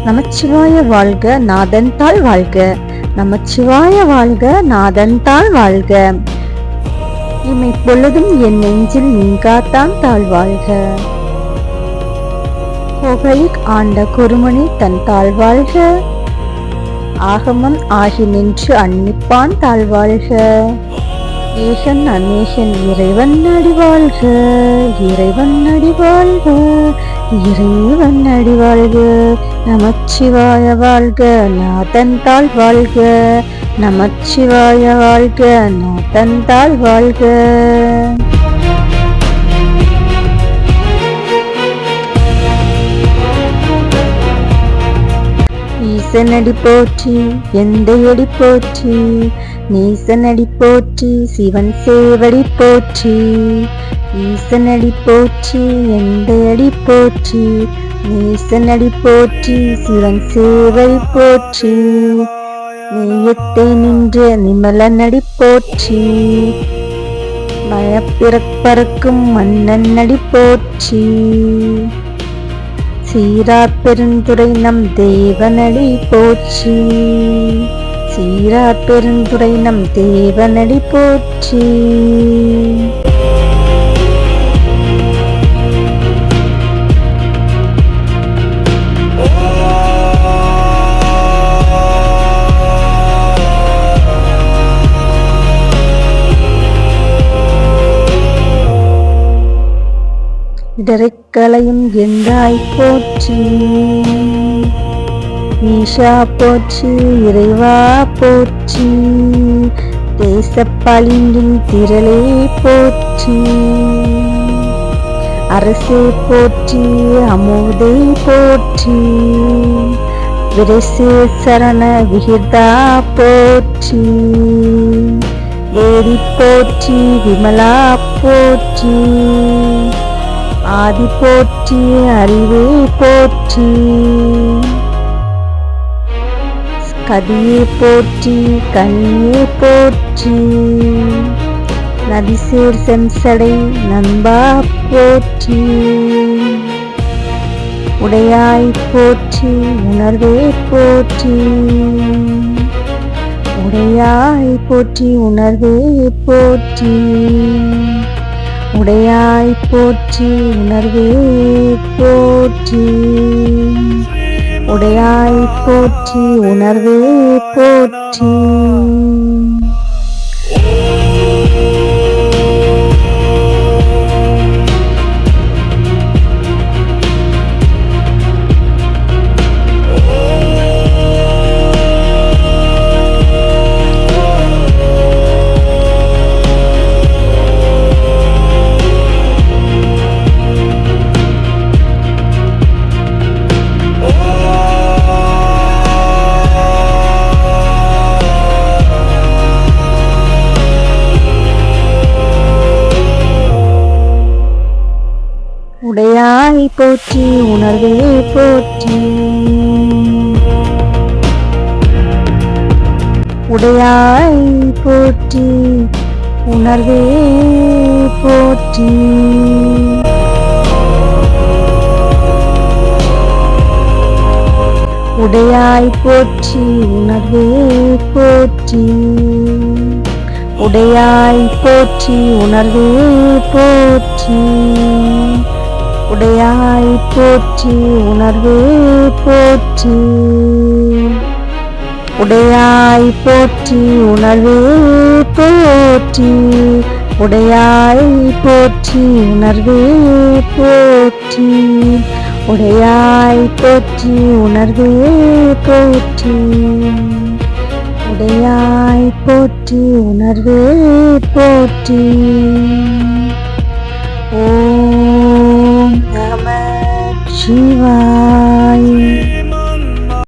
நமச்சிவாய வாழ்க, நாதன் தாள் வாழ்க. நமச்சிவாய வாழ்க, நாதன் தாள் வாழ்க. இமை பொழுதும் என் நெஞ்சில் நீங்காத்தான் தாழ் வாழ்க. கோகலிக் ஆண்ட குருமணி தன் தாழ் வாழ்க. ஆகமம் ஆகி நின்று அன்னிப்பான் தாழ் வாழ்க. ஈசன் அநேசன் இறைவன் அடி வாழ்க. இறைவன் அடி வாழ்க. இறைவன் அடி வாழ்க. நமச்சிவாய வாழ்க, நாதன் தாள் வாழ்க. நமச்சிவாய வாழ்க, நாதன் தாள் வாழ்க. ஈசனடி போற்றி, எந்தையடி போற்றி, நீசனடி போற்றி, சிவன் சேவடி போற்றி. ஈசனடி போற்றி, எந்தையடி போற்றி, நீசனடி போற்றி, சிவன் சேவடி போற்றி. நீயத்தை நின்ற நிமலனடி போற்றி. மயப்பிறப்பறக்கும் மன்னன் அடி போற்றி. சீரா பெருந்துரை நம் தேவனடி போற்றி. சீரா பெருந்துரை நம் தேவனடி போற்றி. இடரைக்களையும் எந்தாய் போற்றி. ஈஷா போற்றி, இறைவா போற்றி. தேசப்பாலிங்கின் திரளே போற்றி. அரசே போற்றி, அமுதே போற்றி. விரசே சரண விகிதா போற்றி. வேதி போற்றி, விமலா போற்றி. ஆதி போற்றி, அறிவே போற்றி. கதியே போற்றி, கனியே போற்றி. நதிசேர் செம்சடை நண்பா போற்றி. உடையாய் போற்றி, உணர்வே போற்றி. உடையாய் போற்றி, உணர்வே போற்றி. உடையாய் போற்றி, உணர்வே போற்றி. உடையாய் போற்றி, உணர்வே போற்றி. உடையாய் போற்றி, உணர்வே போற்றி. உடையாய் போற்றி, உணர்வே போற்றி. உடையாய் போற்றி, உணர்வே போற்றி. உடையாய் போற்றி, உணர்வே போற்றி. உடையாய் போற்றி, உணர்வே போற்றி. உடையாய் போற்றி, உணர்வே போற்றி. உடையாய் போற்றி, உணர்வே போற்றி. உடையாய் போற்றி, உணர்வே போற்றி. உடையாய் போற்றி, உணர்வே போற்றி. ஓம் நம சிவாய.